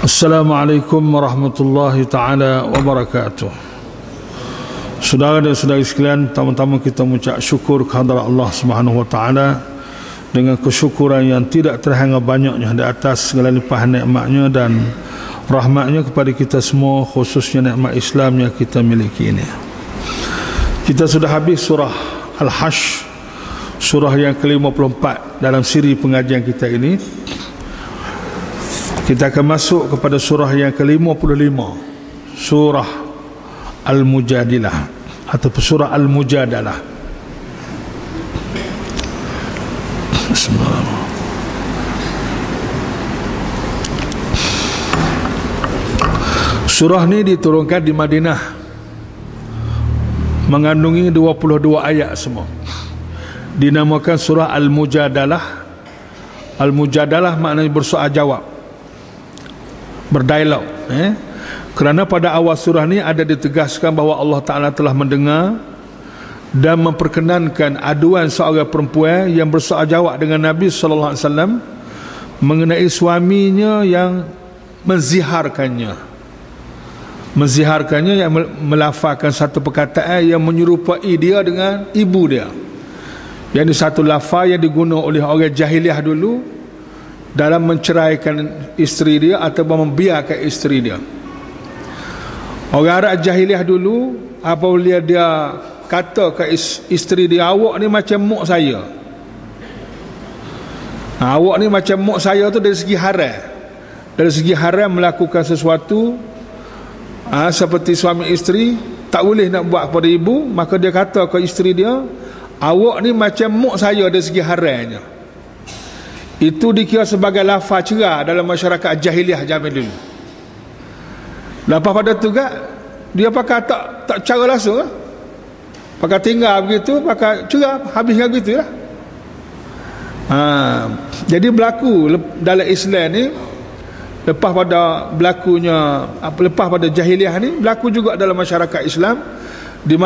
Assalamualaikum warahmatullahi ta'ala wabarakatuh. Saudara dan saudari sekalian, pertama-tama kita mengucap syukur kehadrat Allah Subhanahu wa taala dengan kesyukuran yang tidak terhingga banyaknya di atas segala limpahan nikmatnya dan rahmatnya kepada kita semua, khususnya nikmat Islam yang kita miliki ini. Kita sudah habis surah Al-Hasy, surah yang ke-54 dalam siri pengajian kita ini. Kita akan masuk kepada surah yang ke-55, surah Al-Mujadilah atau surah Al-Mujadalah. Bismillahirrahmanirrahim. Surah ini diturunkan di Madinah, mengandungi 22 ayat semua. Dinamakan surah Al-Mujadalah. Al-Mujadalah maknanya bersoal jawab, berdialog, kerana pada awal surah ni ada ditegaskan bahawa Allah Ta'ala telah mendengar dan memperkenankan aduan seorang perempuan yang bersoal jawab dengan Nabi SAW mengenai suaminya yang menziharkannya, yang melafazkan satu perkataan yang menyerupai dia dengan ibu dia. Yang ini satu lafaz yang digunakan oleh orang jahiliah dulu dalam menceraikan isteri dia ataupun membiarkan isteri dia. Orang Arab jahiliah dulu, apabila dia kata ke isteri dia, awak ni macam mak saya. Awak ni macam mak saya tu dari segi haram. Dari segi haram melakukan sesuatu seperti suami isteri tak boleh nak buat kepada ibu, maka dia kata ke isteri dia, awak ni macam mak saya dari segi haramnya. Itu dikira sebagai lafaz cerah dalam masyarakat jahiliah zaman dulu. Lepas pada tu dia pakai tak cara langsung pakai tinggal begitu, pakai cerah, habis dengan begitu lah. Jadi berlaku dalam Islam ni, lepas pada jahiliah ni, berlaku juga dalam masyarakat Islam, di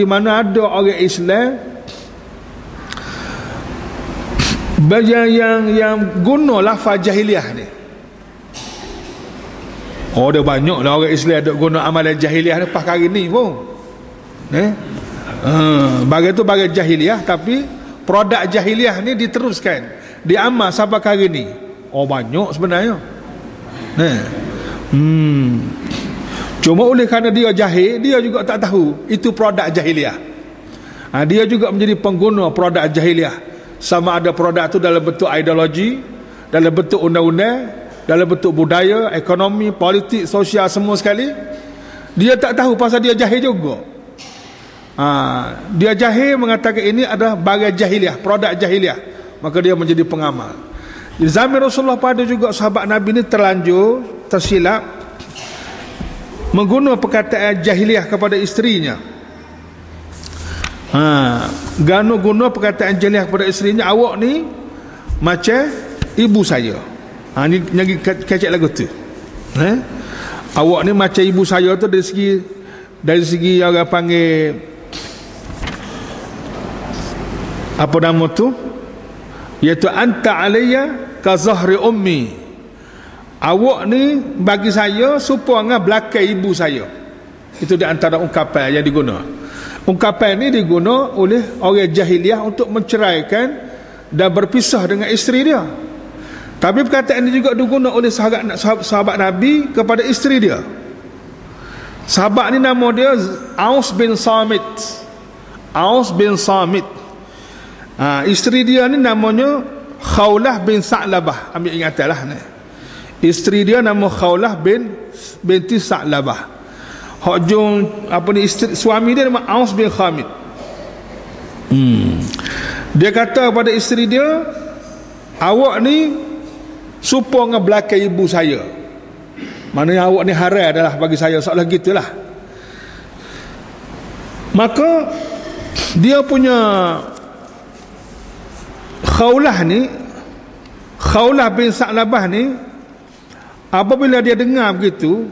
mana ada orang Islam yang guna lafaz jahiliah ni. Dia banyak lah orang Islam ada guna amalan jahiliah ni pas hari ni pun. Bagi tu bagi jahiliah, tapi produk jahiliah ni diteruskan, diamal sampai hari ni. Banyak sebenarnya. Cuma oleh kerana dia jahil, dia juga tak tahu itu produk jahiliah. Dia juga menjadi pengguna produk jahiliah. Sama ada produk itu dalam bentuk ideologi, dalam bentuk undang-undang, dalam bentuk budaya, ekonomi, politik, sosial, semua sekali. Dia tak tahu pasal dia jahil juga. Dia jahil mengatakan ini adalah bagian jahiliah, produk jahiliah, maka dia menjadi pengamal. Di zaman Rasulullah pada juga sahabat Nabi ini terlanjur tersilap menggunakan perkataan jahiliah kepada isterinya. Guna perkataan jahiliah kepada isterinya, awak ni macam ibu saya. Ni lagi kecek lagu tu. Awak ni macam ibu saya tu dari segi orang panggil apa nama tu, iaitu anta alayya ka zahri ummi. Awak ni bagi saya supaya belakang ibu saya. Itu di antara ungkapan yang digunakan. Ungkapan ini digunakan oleh orang jahiliah untuk menceraikan dan berpisah dengan isteri dia. Tapi perkataan ini juga digunakan oleh sahabat Nabi kepada isteri dia. Sahabat ni nama dia Aus bin Samit. Aus bin Samit. Isteri dia ni namanya Khawlah bin Sa'labah. Ambil ingatanlah ni. Isteri dia nama Khawlah binti Sa'labah. Suami dia nama Aus bin Khamid. Dia kata kepada isteri dia, awak ni supaya dengan belakang ibu saya. Maknanya awak ni haram adalah bagi saya, seolah gitulah. Maka dia punya Khawlah bin Sa'labah ni, apabila dia dengar begitu,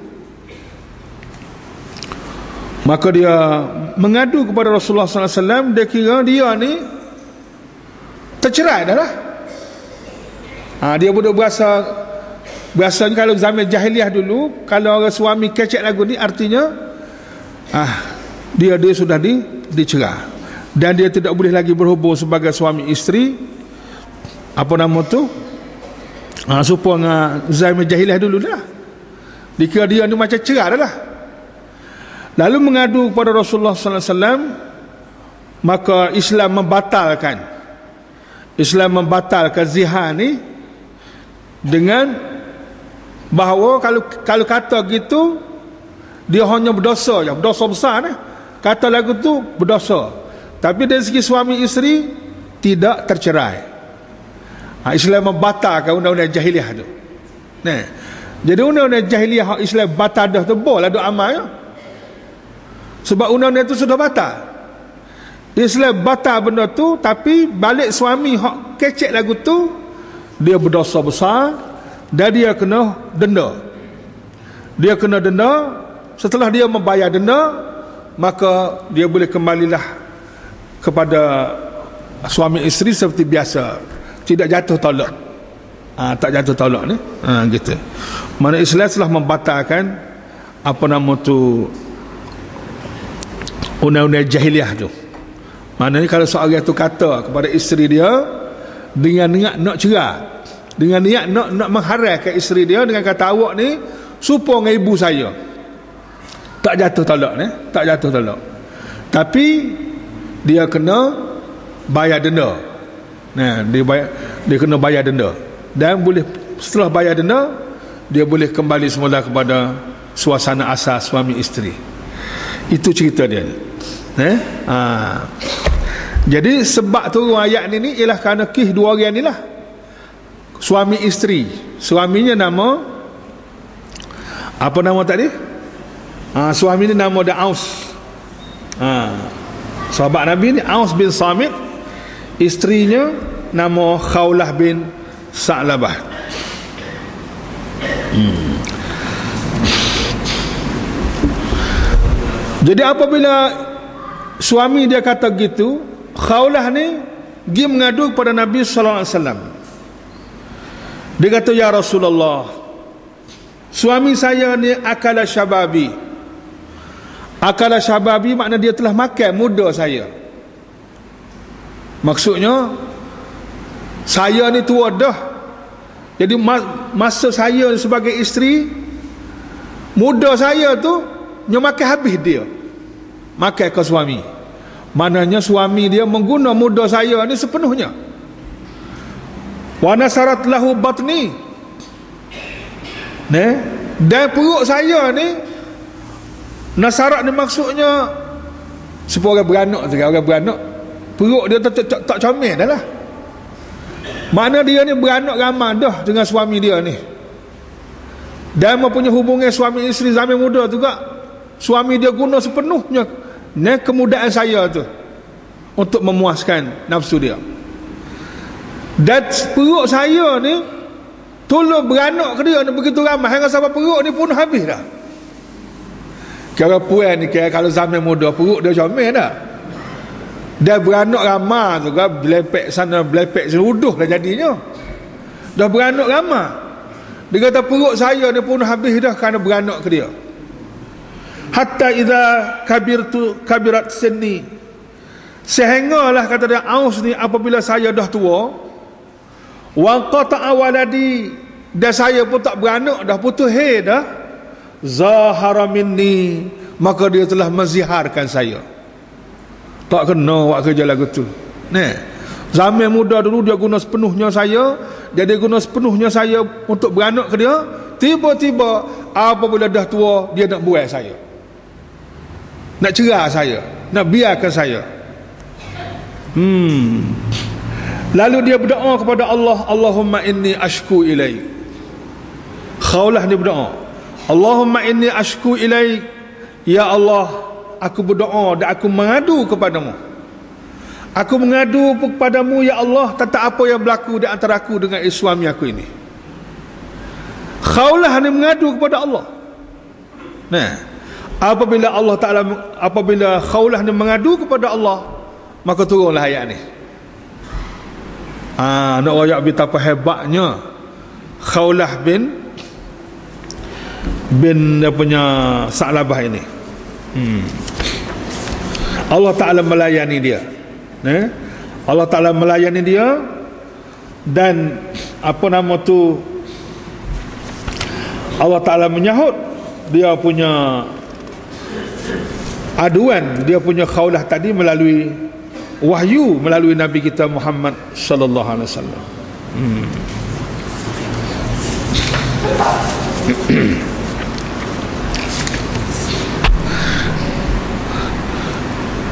maka dia mengadu kepada Rasulullah SAW. Dia kira dia ni tercerai dah lah. Dia berasa Biasanya kalau zaman jahiliah dulu, kalau orang suami kecek lagu ni, artinya dia sudah dicerah, dan dia tidak boleh lagi berhubung sebagai suami isteri. Apa nama tu? Supaya zaman jahiliah dulu dah, dikira dia ni macam cerah dah lah. Lalu mengadu kepada Rasulullah sallallahu alaihi wasallam, maka Islam membatalkan zihar ni dengan bahawa kalau kata gitu, dia hanya berdosa je, berdosa besar ni. Kata lagu tu berdosa, tapi dari segi suami isteri tidak tercerai. Islam membatalkan undang-undang jahiliah tu. Nah, jadi undang-undang jahiliah Islam batal dah tu, boleh ada amal ya? Sebab undang-undang itu sudah batal. Islam batal benda tu, tapi balik suami hak kecek lagu tu, dia berdosa besar dan dia kena denda. Setelah dia membayar denda, maka dia boleh kembalilah kepada suami isteri seperti biasa, tidak jatuh tolak. Tak jatuh tolak ni. Gitu. Mana Islam telah membatalkan apa nama tu, undang-undang jahiliah tu. Maknanya kalau seorang tu kata kepada isteri dia dengan niat nak cerai, dengan niat nak mengharaikan isteri dia dengan kata, awak ni serupa dengan ibu saya, tak jatuh talak ni, tak jatuh talak. Tapi dia kena bayar denda. Nah, dia kena bayar denda, dan boleh setelah bayar denda, dia boleh kembali semula kepada suasana asal suami isteri. Itu cerita dia. Jadi sebab turun ayat ni ialah kerana dua orang ni lah, suami isteri. Suaminya nama apa nama tadi? Suami ni nama dia Aus. Sahabat Nabi ni Aus bin Samit. Isterinya nama Khawlah bin Sa'labah. Jadi apabila suami dia kata gitu, Khawlah ni dia mengadu kepada Nabi sallallahu alaihi wasallam. Dia kata, ya Rasulullah, suami saya ni akala syababi. Akala syababi makna dia telah makan muda saya. Maksudnya saya ni tua dah. Jadi masa saya sebagai isteri, muda saya tu dia makan habis dia, makan ke suami. Maknanya suami dia mengguna muda saya ni sepenuhnya. Wa nasarat lahu batni. Dan perut saya ni, nasarat ni maksudnya supaya orang beranak sekarang, orang beranak perut dia tak comel dah lah. Makna dia ni beranak ramai dah dengan suami dia ni, dan mempunyai hubungan suami isteri zaman muda juga. Suami dia guna sepenuhnya kemudaan saya tu untuk memuaskan nafsu dia. Dan perut saya ni tolong beranak ke dia ni begitu ramai, hingga sampai perut ni pun habis dah. Kira puan ni, kira kalau zaman muda perut dia comel dah. Dah beranak ramai juga, belepek sana belepek sini, uduh dah jadinya. Dah beranak ramai. Dia kata perut saya ni pun habis dah kerana beranak ke dia. Hatta idza kabirat sinni, sehinggalah kata dia Aus ni, apabila saya dah tua, wa qata'a waladi, dan saya pun tak beranak dah, putus dah, zahara minni, maka dia telah menziharkan saya. Tak kena buat kerja lagu tu. Zaman muda dulu dia guna sepenuhnya saya, jadi guna sepenuhnya saya untuk beranak ke dia. Tiba-tiba apabila dah tua, dia nak buai saya, nak cerai saya, nak biarkan saya. Lalu dia berdoa kepada Allah, Allahumma inni ashku ilaik. Khawlah dia berdoa, Allahumma inni ashku ilaik, ya Allah, aku berdoa dan aku mengadu kepadamu. Aku mengadu kepadamu ya Allah tentang apa yang berlaku di antara aku dengan suami aku ini. Khawlah ni mengadu kepada Allah. Apabila Khawlah ni mengadu kepada Allah, maka turunlah ayat ni. Nak rakyat betapa hebatnya Khawlah bin dia punya Sa'labah ini. Allah Ta'ala melayani dia, Allah Ta'ala melayani dia. Dan apa nama tu, Allah Ta'ala menyahut dia punya aduan, dia punya Khawlah tadi melalui wahyu, melalui Nabi kita Muhammad sallallahu alaihi wasallam.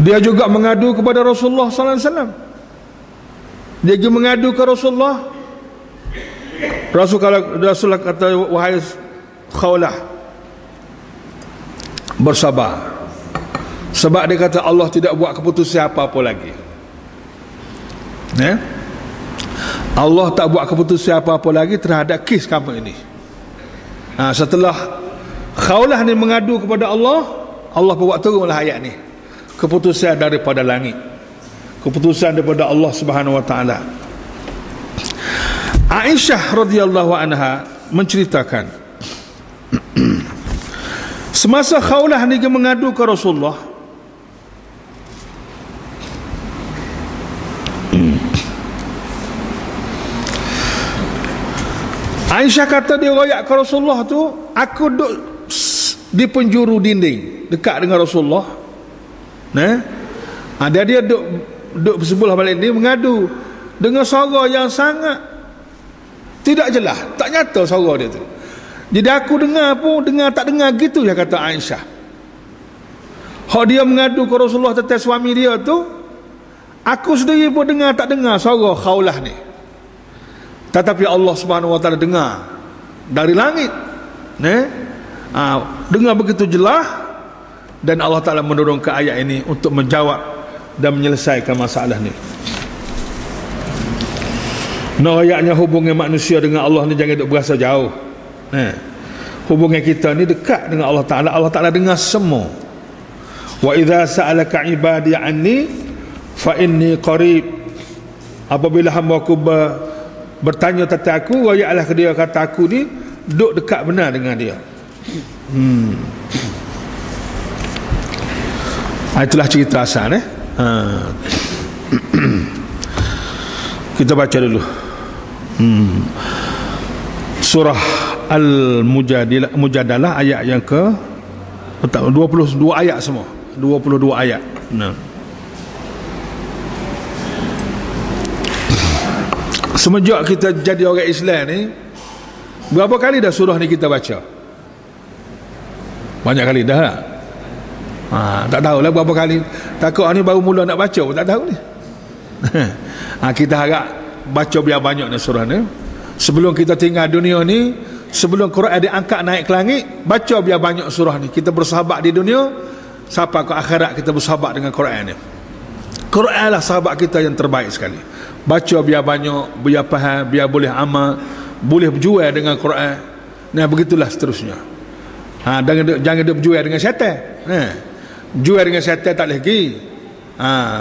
Dia juga mengadu kepada Rasulullah sallallahu alaihi wasallam. Dia juga mengadu ke Rasulullah. Rasulullah kata, wahai Khawlah, bersabar. Sebab dia kata Allah tidak buat keputusan apa-apa lagi. Allah tak buat keputusan apa-apa lagi terhadap kes kamu ini. Setelah Khawlah ni mengadu kepada Allah, Allah buat turunlah ayat ni. Keputusan daripada langit, keputusan daripada Allah Subhanahu wa taala. Aisyah radhiyallahu anha menceritakan, semasa Khawlah ni mengadu ke Rasulullah, Aisyah kata dia royak ke Rasulullah tu, aku duduk di penjuru dinding dekat dengan Rasulullah. Dia duduk bersebelah balik ni mengadu dengan suara yang sangat tidak jelas, tak nyata suara dia tu. Jadi aku dengar pun dengar tak dengar gitu, dia kata Aisyah. Hak dia mengadu ke Rasulullah tentang suami dia tu, aku sendiri pun dengar tak dengar suara Khawlah ni. Tetapi Allah Subhanahu wa taala dengar dari langit, dengar begitu jelas, dan Allah Ta'ala menurunkan ayat ini untuk menjawab dan menyelesaikan masalah ni. Ayatnya hubungan manusia dengan Allah ni jangan duk berasa jauh. Hubungan kita ni dekat dengan Allah Ta'ala. Allah Ta'ala dengar semua. Wa idza sa'alaka ibadi anni fa inni qarib. Apabila hamba-Ku bertanya tentang aku, royaklah ke dia, kata aku ni duk dekat benar dengan dia. Itulah cerita asal. Kita baca dulu surah Al-Mujadalah ayat yang ke 22 ayat semua, 22 ayat. Semenjak kita jadi orang Islam ni, berapa kali dah surah ni kita baca? Banyak kali dah lah. Tak tahulah berapa kali. Takut ni baru mula nak baca pun tak tahu ni. Kita harap baca biar banyak ni surah ni. Sebelum kita tinggal dunia ni, sebelum Quran diangkat naik ke langit, baca biar banyak surah ni. Kita bersahabat di dunia, sampai ke akhirat kita bersahabat dengan Quran ni. Quran lah sahabat kita yang terbaik sekali. Baca biar banyak, biar faham, biar boleh amal, boleh berjual dengan Quran. Begitulah seterusnya. Jangan dia berjual dengan syaitan. Jual dengan syaitan tak boleh pergi.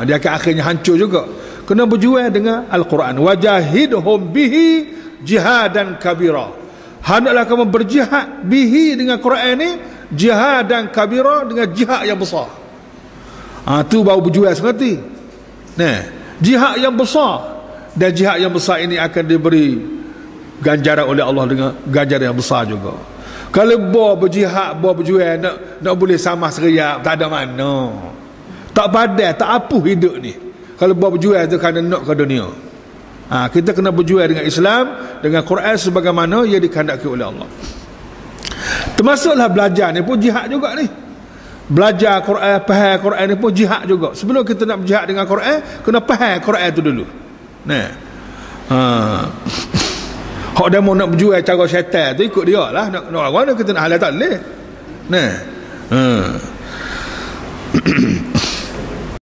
Dia akan akhirnya hancur juga. Kena berjual dengan Al-Quran. Wajahidhum bihi jihadan kabira. Hendaklah kamu berjihad bihi dengan Quran ni, jihadan kabira, dengan jihad yang besar. Tu baru berjual seperti. Jihad yang besar. Dan jihad yang besar ini akan diberi ganjaran oleh Allah dengan ganjaran yang besar juga. Kalau berjihad, berjual nak boleh sama seriap, tak ada mana. Tak padat, tak apuh hidup ni. Kalau berjual tu kerana nak ke dunia. Kita kena berjual dengan Islam, dengan Quran sebagaimana ia dikehendaki oleh Allah. Termasuklah belajar ni pun jihad juga ni. Belajar Quran, faham Quran ni pun jihad juga. Sebelum kita nak berjihad dengan Quran, kena faham Quran tu dulu. Hak dia mau nak berjual cara syaitan tu, ikut dia lah. Nak mana kita nak halal tak boleh.